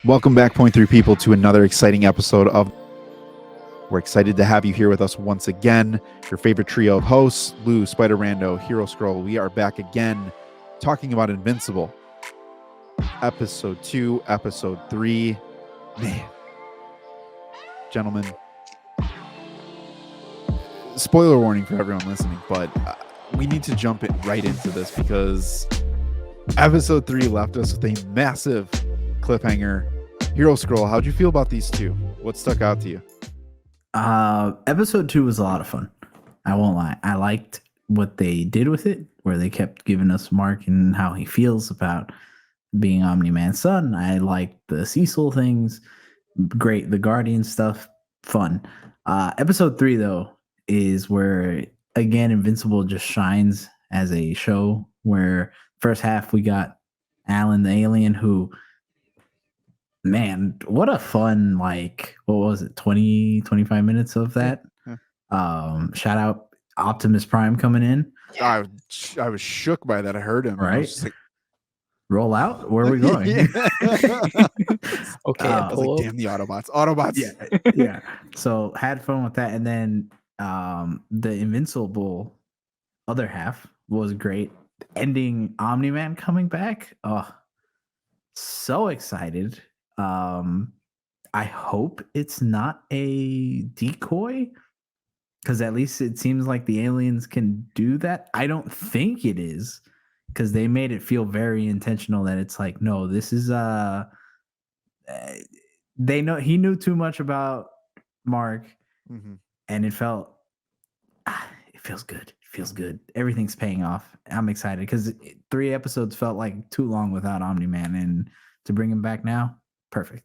Welcome back, Point Three people, to another exciting episode of. We're excited to have you here with us once again. Your favorite trio of hosts, Lou, Spider Rando, Hero Scroll. We are back again talking about Invincible. Episode 2, Episode 3. Man. Gentlemen, spoiler warning for everyone listening, but we need to jump right into this because Episode 3 left us with a massive cliffhanger. Hero Scroll, how'd you feel about these two? What stuck out to you? Episode 2 was a lot of fun. I won't lie. I liked what they did with it, where they kept giving us Mark and how he feels about being Omni-Man's son. I liked the Cecil things. Great. The Guardian stuff. Fun. Episode 3, though, is where, again, Invincible just shines as a show, where first half we got Alan the alien, who, man, what a fun, like, what was it, 20, 25 minutes of that? Yeah. Shout out Optimus Prime coming in. I was shook by that. I heard him. Right. I was just like, roll out. Where are we going? Okay. I was like, damn the Autobots. Yeah. So had fun with that. And then the Invincible other half was great. Ending Omni-Man coming back. Oh, so excited. I hope it's not a decoy, because at least it seems like the aliens can do that. I don't think it is, because they made it feel very intentional that it's like, no, this is they know he knew too much about Mark, and it feels good. It feels good. Everything's paying off. I'm excited because 3 episodes felt like too long without Omni-Man, and to bring him back now, perfect.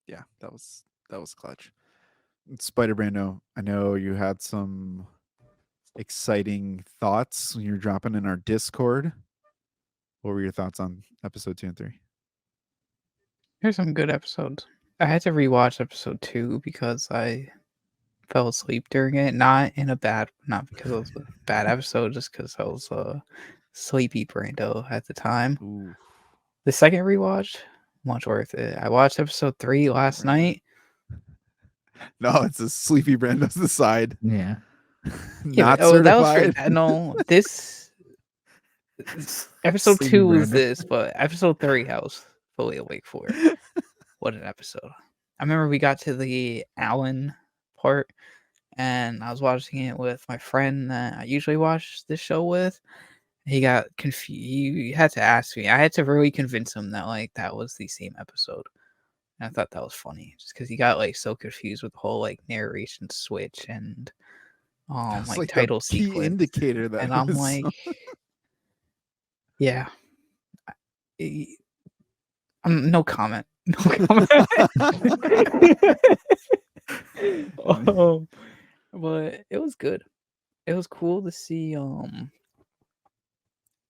Yeah, that was clutch. Spider Brando, I know you had some exciting thoughts when you were dropping in our Discord. What were your thoughts on episode 2 and 3? Here's some good episodes. I had to rewatch episode 2 because I fell asleep during it. Not because it was a bad episode, just because I was sleepy Brando at the time. Ooh. The second rewatch, much worth it. I watched episode 3 last night. No, it's a sleepy Brando's the side. Yeah. Not certified. This episode 2 was this, but episode 3 I was fully awake for. What an episode. I remember we got to the Alan part, and I was watching it with my friend that I usually watch this show with. He got confused. He had to ask me. I had to really convince him that like that was the same episode. And I thought that was funny, just because he got like so confused with the whole like narration switch and like title sequence. Key indicator that. And I'm like, yeah. No comment. No comment. But it was good. It was cool to see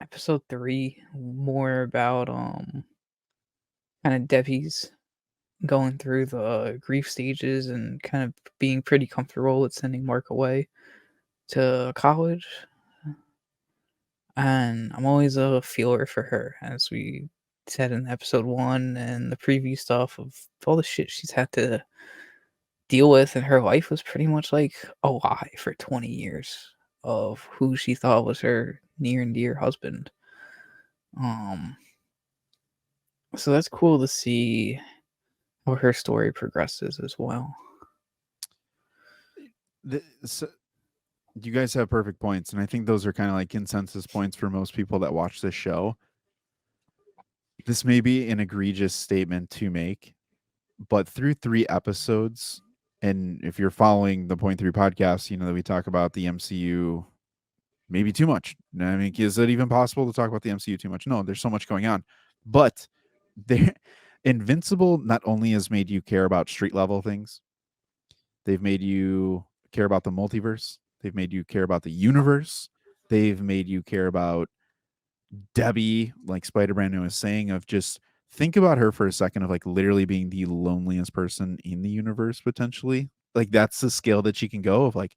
episode 3 more about kind of Debbie's going through the grief stages and kind of being pretty comfortable with sending Mark away to college. And I'm always a feeler for her, as we said in episode 1 and the preview stuff, of all the shit she's had to deal with, and her life was pretty much like a lie for 20 years of who she thought was her near and dear husband. So that's cool to see how her story progresses as well. So you guys have perfect points, and I think those are kind of like consensus points for most people that watch this show. This may be an egregious statement to make, but through 3 episodes, and if you're following the Point 3 podcast, you know that we talk about the MCU maybe too much. I mean, is it even possible to talk about the MCU too much? No, there's so much going on. But Invincible not only has made you care about street level things, they've made you care about the multiverse. They've made you care about the universe. They've made you care about Debbie, like Spider-Man was saying, of just think about her for a second, of like literally being the loneliest person in the universe potentially. Like that's the scale that she can go of. Like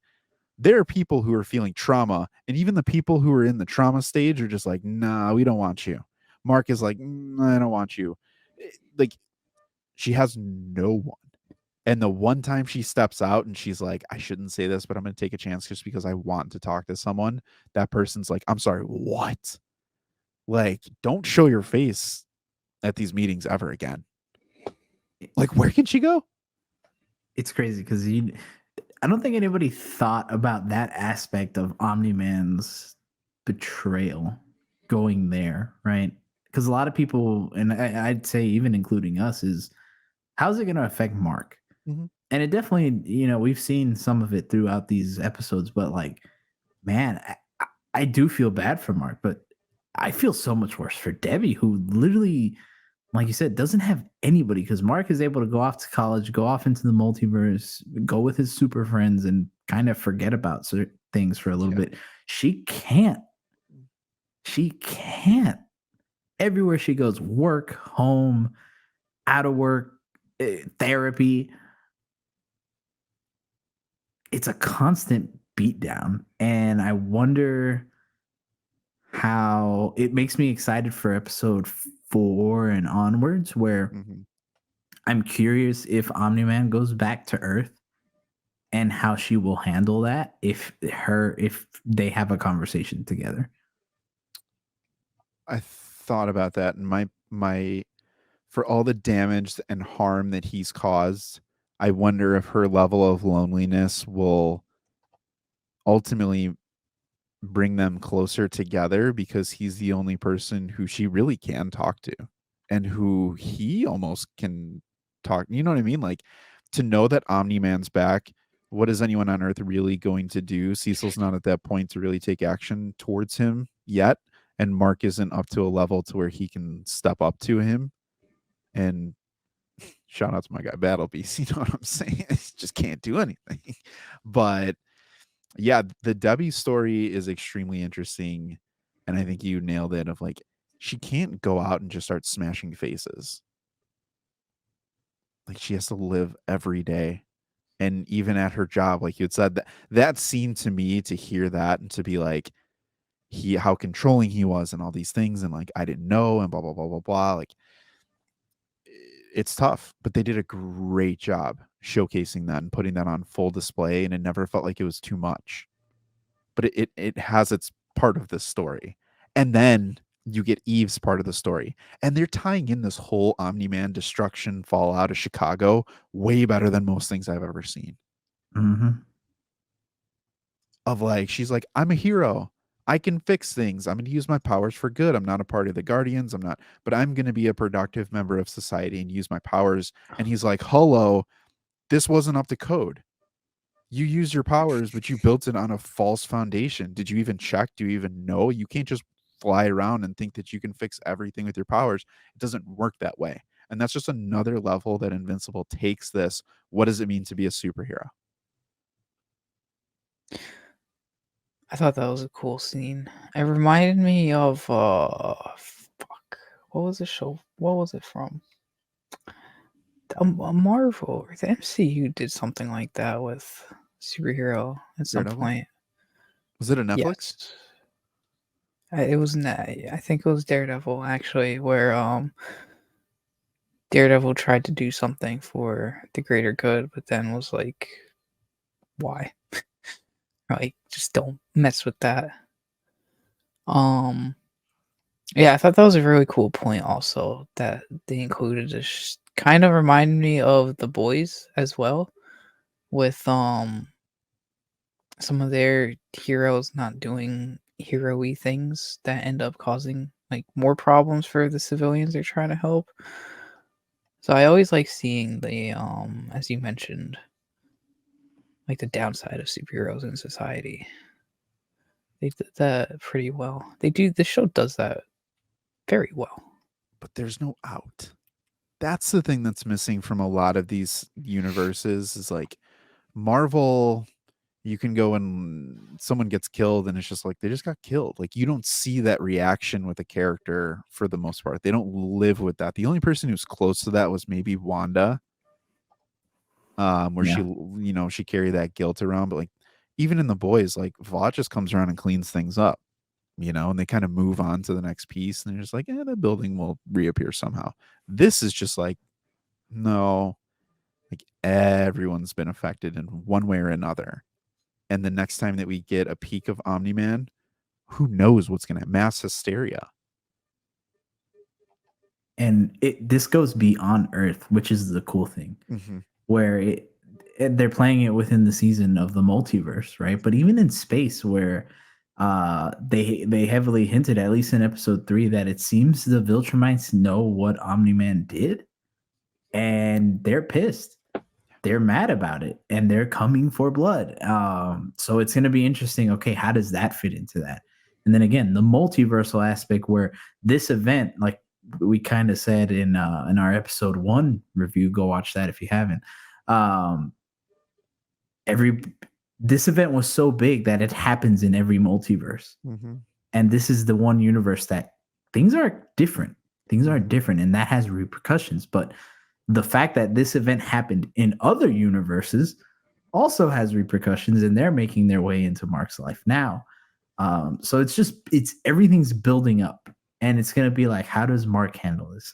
there are people who are feeling trauma, and even the people who are in the trauma stage are just like, nah, we don't want you. Mark is like, I don't want you. Like She has no one. And the one time she steps out and she's like, I shouldn't say this, but I'm going to take a chance just because I want to talk to someone. That person's like, I'm sorry, what? Like, don't show your face at these meetings ever again. Like, where can she go? It's crazy because I don't think anybody thought about that aspect of Omni-Man's betrayal going there, right? Because a lot of people, and I'd say even including us, is how's it going to affect Mark? Mm-hmm. And it definitely, we've seen some of it throughout these episodes, but like, man, I do feel bad for Mark, but I feel so much worse for Debbie, who literally, like you said, doesn't have anybody because Mark is able to go off to college, go off into the multiverse, go with his super friends, and kind of forget about certain things for a little bit. She can't. She can't. Everywhere she goes, work, home, out of work, therapy. It's a constant beatdown. And I wonder how it makes me excited for episode 4 and onwards, where I'm curious if Omni-Man goes back to Earth and how she will handle that if they have a conversation together. I thought about that, and my for all the damage and harm that he's caused, I wonder if her level of loneliness will ultimately bring them closer together because he's the only person who she really can talk to and who he almost can talk. You know what I mean? Like, to know that Omni-Man's back, what is anyone on Earth really going to do? Cecil's not at that point to really take action towards him yet, and Mark isn't up to a level to where he can step up to him. And shout out to my guy Battle Beast, you know what I'm saying? He just can't do anything. But yeah, the Debbie story is extremely interesting, and I think you nailed it. Of like, she can't go out and just start smashing faces. Like, she has to live every day, and even at her job, like you had said, that scene, to me, to hear that and to be like, how controlling he was and all these things, and like, I didn't know, and blah blah blah blah blah. Like, it's tough, but they did a great job showcasing that and putting that on full display, and it never felt like it was too much. But it has its part of the story. And then you get Eve's part of the story. And they're tying in this whole Omni-Man destruction fallout of Chicago way better than most things I've ever seen. Mm-hmm. Of like, she's like, I'm a hero. I can fix things. I'm going to use my powers for good. I'm not a part of the Guardians. But I'm going to be a productive member of society and use my powers. And he's like, hello, this wasn't up to code. You use your powers, but you built it on a false foundation. Did you even check? Do you even know? You can't just fly around and think that you can fix everything with your powers. It doesn't work that way. And that's just another level that Invincible takes this. What does it mean to be a superhero? I thought that was a cool scene. It reminded me of what was the show? What was it from? A Marvel or the MCU did something like that with superhero at some Daredevil? point. Was it a Netflix? Yes. It was I think it was Daredevil actually, where Daredevil tried to do something for the greater good, but then was like, why? Like, just don't mess with that. Yeah, I thought that was a really cool point also that they included this kind of reminded me of The Boys as well, with some of their heroes not doing hero-y things that end up causing like more problems for the civilians they're trying to help. So I always like seeing the as you mentioned, like the downside of superheroes in society. They did that pretty well. The show does that very well. But there's no out. That's the thing that's missing from a lot of these universes is like Marvel, you can go and someone gets killed and it's just like they just got killed. Like, you don't see that reaction with a character for the most part. They don't live with that. The only person who's close to that was maybe Wanda, where Yeah. she carried that guilt around. But like, even in The Boys, like, Vought just comes around and cleans things up, and they kind of move on to the next piece, and they're just like, the building will reappear somehow. This is just like, No, like everyone's been affected in one way or another. And the next time that we get a peak of Omni-Man, who knows what's going to mass hysteria. And this goes beyond Earth, which is the cool thing, where they're playing it within the season of the multiverse, right? But even in space, where they heavily hinted, at least in episode 3, that it seems the Viltrumites know what Omni-Man did, and they're pissed. They're mad about it, and they're coming for blood. So it's going to be interesting. Okay, how does that fit into that? And then again, the multiversal aspect, where this event, like we kind of said in our episode 1 review, go watch that if you haven't. This event was so big that it happens in every multiverse, and this is the one universe that things are different. Things are different, and that has repercussions. But the fact that this event happened in other universes also has repercussions, and they're making their way into Mark's life now. So it's everything's building up, and it's going to be like, how does Mark handle this?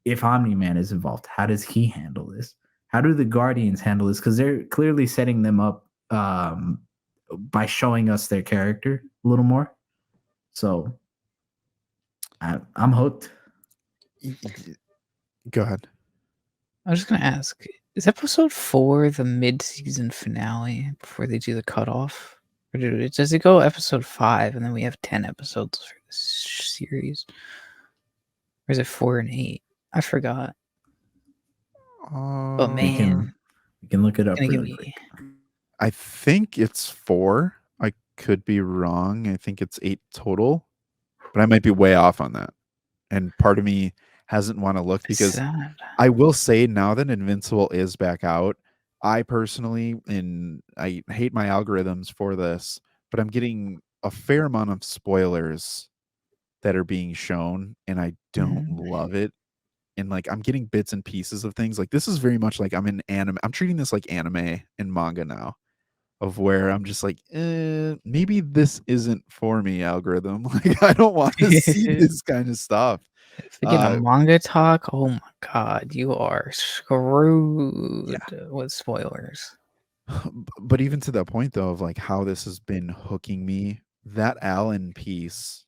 If Omni-Man is involved, how does he handle this? How do the Guardians handle this? Because they're clearly setting them up by showing us their character a little more. So I'm hooked. Go ahead. I was just gonna ask: is episode 4 the mid-season finale before they do the cutoff, or does it go episode 5 and then we have 10 episodes for this series, or is it 4 and 8? I forgot. Oh man, we can look it up gonna give really me. quick. I think it's 4. I could be wrong. I think it's 8 total, but I might be way off on that. And part of me hasn't want to look, because I will say, now that Invincible is back out, I personally, and I hate my algorithms for this, but I'm getting a fair amount of spoilers that are being shown, and I don't love it. And like, I'm getting bits and pieces of things. Like, this is very much like I'm in anime. I'm treating this like anime and manga now, of where I'm just like, maybe this isn't for me, algorithm. Like, I don't want to see this kind of stuff. If we get a manga talk, oh my god, you are screwed with spoilers. But even to that point, though, of like how this has been hooking me, that Alan piece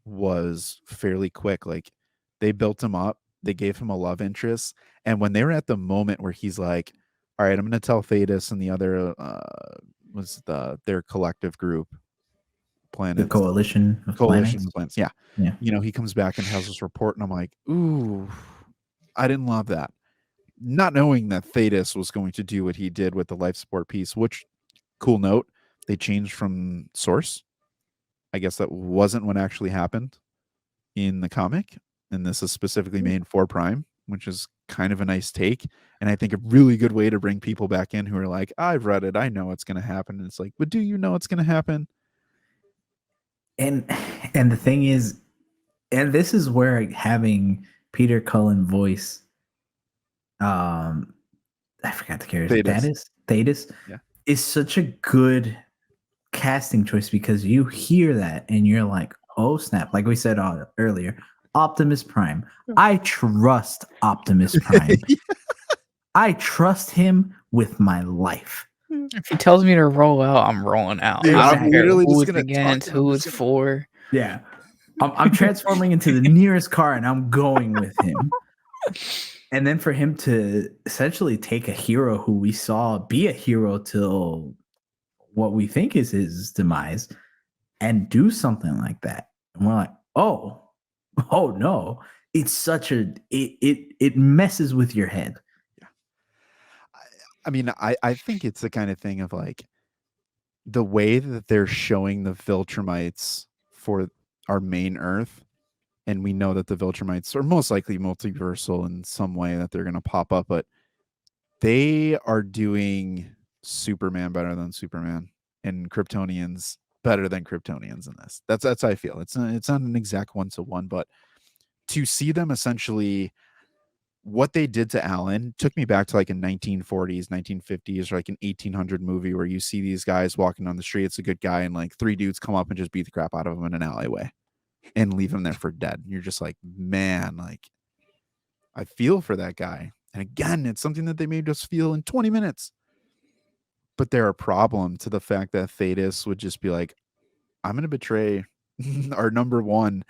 was fairly quick. Like, they built him up, they gave him a love interest, and when they were at the moment where he's like, all right, I'm gonna tell Thetis and the other their collective group, planets, The coalition of planets. Yeah. Yeah. You know, he comes back and has this report, and I'm like, ooh, I didn't love that. Not knowing that Thetis was going to do what he did with the life support piece, which, cool note, they changed from source. I guess that wasn't what actually happened in the comic, and this is specifically made for Prime, which is kind of a nice take, and I think a really good way to bring people back in who are like, I've read it, I know what's going to happen. And it's like, but do you know what's going to happen? And the thing is, and this is where having Peter Cullen voice, I forgot the character, Thetis, is such a good casting choice, because you hear that and you're like, oh snap, like we said earlier, Optimus Prime. I trust Optimus Prime. I trust him with my life. If he tells me to roll out, I'm rolling out. Dude, I I'm don't care literally who just it's gonna against, who it's for. Yeah. I'm transforming into the nearest car and I'm going with him. And then for him to essentially take a hero who we saw be a hero till what we think is his demise and do something like that. And we're like, oh no. It's such it messes with your head. Yeah. I mean, I think it's the kind of thing of like, the way that they're showing the Viltrumites for our main Earth, and we know that the Viltrumites are most likely multiversal in some way, that they're going to pop up, but they are doing Superman better than Superman, and Kryptonians better than Kryptonians in this. That's how I feel. It's not an exact 1-to-1, but to see them essentially, what they did to Alan took me back to like a 1940s, 1950s, or like an 1800 movie where you see these guys walking on the street. It's a good guy, and like 3 dudes come up and just beat the crap out of him in an alleyway and leave him there for dead. And you're just like, man, like, I feel for that guy. And again, it's something that they made us feel in 20 minutes. But they're a problem to the fact that Thetis would just be like, I'm going to betray our number one.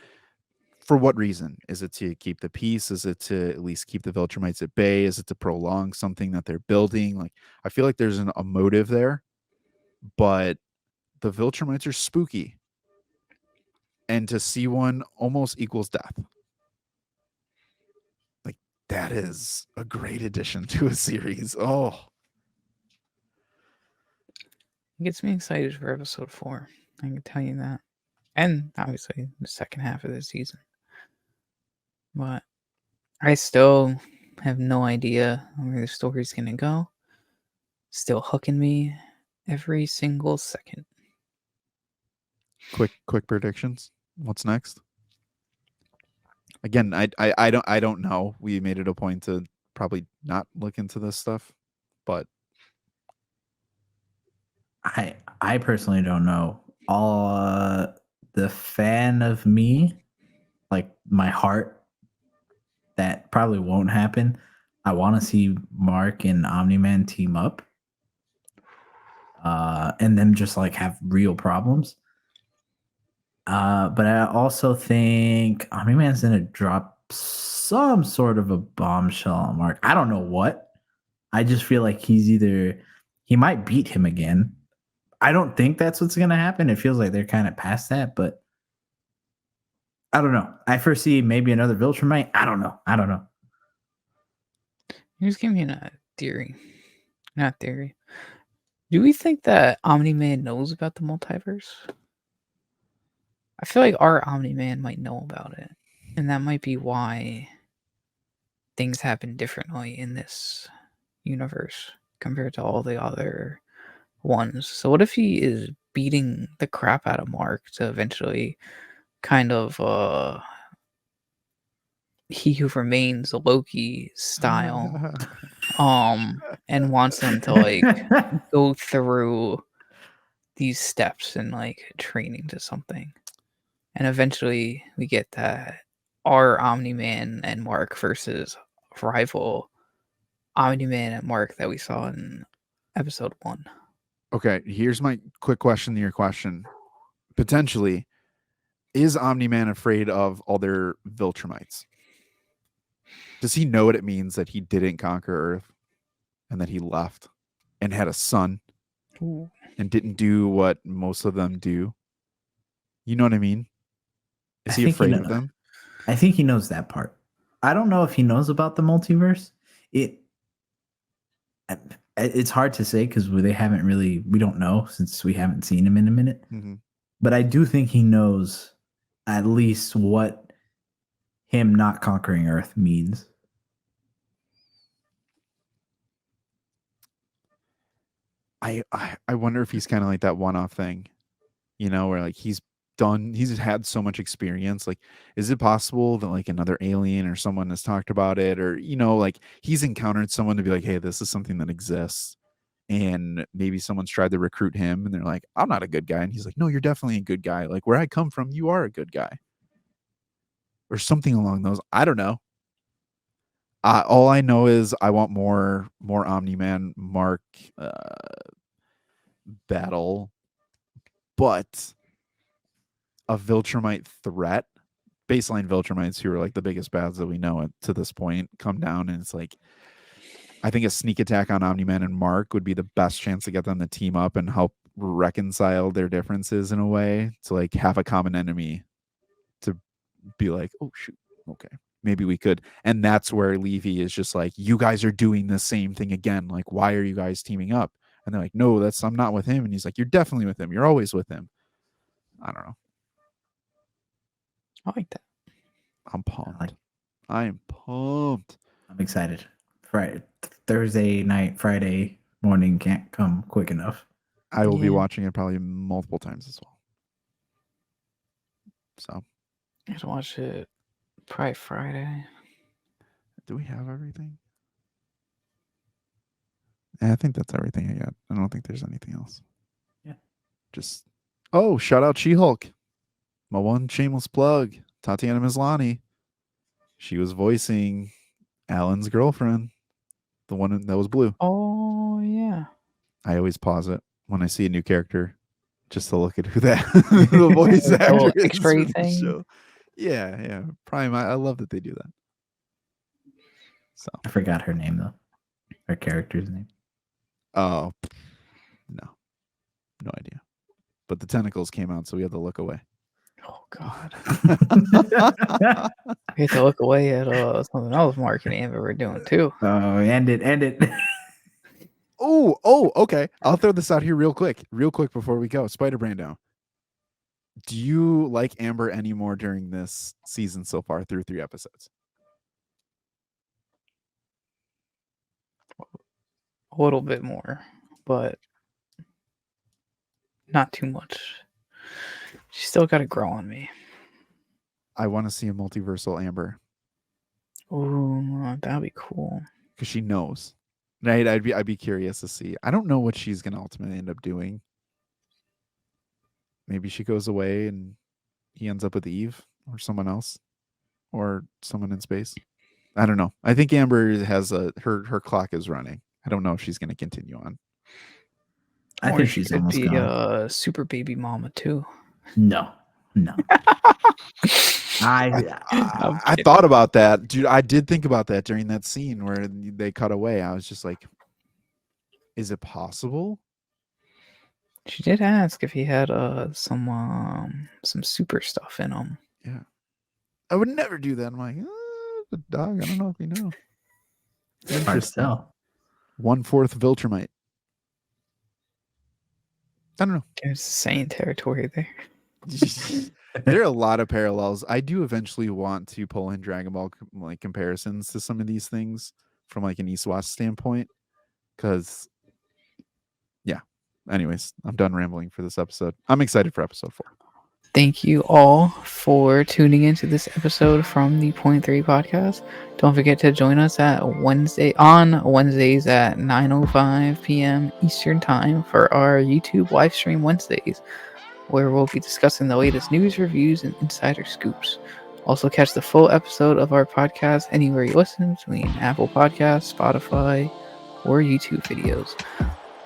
For what reason? Is it to keep the peace? Is it to at least keep the Viltrumites at bay? Is it to prolong something that they're building? Like, I feel like there's a motive there, but the Viltrumites are spooky. And to see one almost equals death. Like, that is a great addition to a series. Oh, It gets me excited for episode 4. I can tell you that. And obviously the second half of the season. But I still have no idea where the story's gonna go. Still hooking me every single second. quick predictions. What's next? Again, I don't know. We made it a point to probably not look into this stuff, but I personally don't know. All the fan of me, like my heart, that probably won't happen. I want to see Mark and Omni-Man team up, and them just like have real problems. But I also think Omni-Man's gonna drop some sort of a bombshell on Mark. I don't know what. I just feel like he might beat him again. I don't think that's what's gonna happen. It feels like they're kind of past that, but I don't know. I foresee maybe another Viltrumite. I don't know. Here's giving me a theory. Not theory. Do we think that Omni-Man knows about the multiverse? I feel like our Omni-Man might know about it. And that might be why things happen differently in this universe compared to all the other ones. So what if he is beating the crap out of Mark to eventually kind of He Who Remains Loki style and wants them to like go through these steps and like training to something. And eventually we get that our Omni-Man and Mark versus rival Omni-Man and Mark that we saw in episode 1. okay, here's my quick question to your question. Potentially, is Omni-Man afraid of other Viltrumites? Does he know what it means that he didn't conquer Earth and that he left and had a son Ooh. and didn't do what most of them do? You know what I mean? Is he afraid of them? I think he knows that part. I don't know if he knows about the multiverse. It's hard to say because we don't know since we haven't seen him in a minute. Mm-hmm. But I do think he knows at least what him not conquering Earth means. I wonder if he's kind of like that one-off thing, you know, where like he's had so much experience. Like, is it possible that like another alien or someone has talked about it, or you know, like he's encountered someone to be like, hey, this is something that exists, and maybe someone's tried to recruit him, and they're like, I'm not a good guy, and he's like, no, you're definitely a good guy. Like where I come from, you are a good guy, or something along those. I don't know. All I know is I want more Omni-Man Mark battle, but a Viltrumite threat, baseline Viltrumites who are like the biggest bads that we know to this point, come down, and it's like I think a sneak attack on Omni-Man and Mark would be the best chance to get them to team up and help reconcile their differences in a way, to like have a common enemy, to be like, oh shoot, okay, maybe we could. And that's where Levy is just like, you guys are doing the same thing again. Like, why are you guys teaming up? And they're like, no, I'm not with him. And he's like, you're definitely with him. You're always with him. I don't know. I like that. I'm pumped. I am pumped. I'm excited. Thursday night, Friday morning can't come quick enough. I will be watching it probably multiple times as well. So I have to watch it probably Friday. do we have everything? Yeah, I think that's everything I got. I don't think there's anything else. Yeah. Just shout out She-Hulk. My one shameless plug, Tatiana Maslany. She was voicing Alan's girlfriend, the one that was blue. Oh yeah. I always pause it when I see a new character, just to look at who that the voice The actor little is X-ray for the thing. show. Yeah. Prime. I love that they do that. So, I forgot her name though. Her character's name. oh no idea. But the tentacles came out, so we had to look away. Oh god. We had to look away at something else Mark and Amber were doing too. Oh, end it. Oh, okay. I'll throw this out here real quick before we go. Spider Brando. Do you like Amber anymore during this season so far through 3 episodes? A little bit more, but not too much. She's still got to grow on me. I want to see a multiversal Amber Ooh, that'd be cool. because she knows. Right? I'd be curious to see. I don't know what she's gonna ultimately end up doing. Maybe she goes away and he ends up with Eve or someone else or someone in space. I don't know. I think Amber has her clock is running. I don't know if she's going to continue on. I Or think she she's could almost be gone. a super baby mama too. No. I'm I kidding. thought about that, dude. I did think about that during that scene where they cut away. I was just like, is it possible? She did ask if he had some super stuff in him. Yeah. I would never do that. I'm like, the dog. I don't know if you know. Hard to Interesting. tell. 1/4 Viltrumite. I don't know. There's sane territory there. There are a lot of parallels. I do eventually want to pull in Dragon Ball like comparisons to some of these things from like an East West standpoint, because yeah. Anyways, I'm done rambling for this episode. I'm excited for episode 4. Thank you all for tuning into this episode from the Point 3 podcast. Don't forget to join us on Wednesdays at 9:05 p.m. Eastern Time for our YouTube live stream Wednesdays, where we'll be discussing the latest news, reviews, and insider scoops. Also, catch the full episode of our podcast anywhere you listen, between Apple Podcasts, Spotify, or YouTube videos.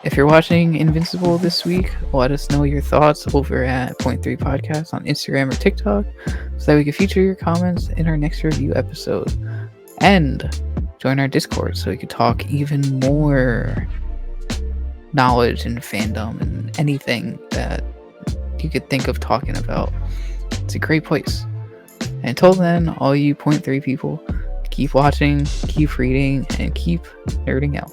If you're watching Invincible this week, let us know your thoughts over at Point 3 Podcast on Instagram or TikTok so that we can feature your comments in our next review episode. And join our Discord so we can talk even more knowledge and fandom and anything that you could think of talking about. It's a great place. And until then, all you Point 3 people, keep watching, keep reading, and keep nerding out.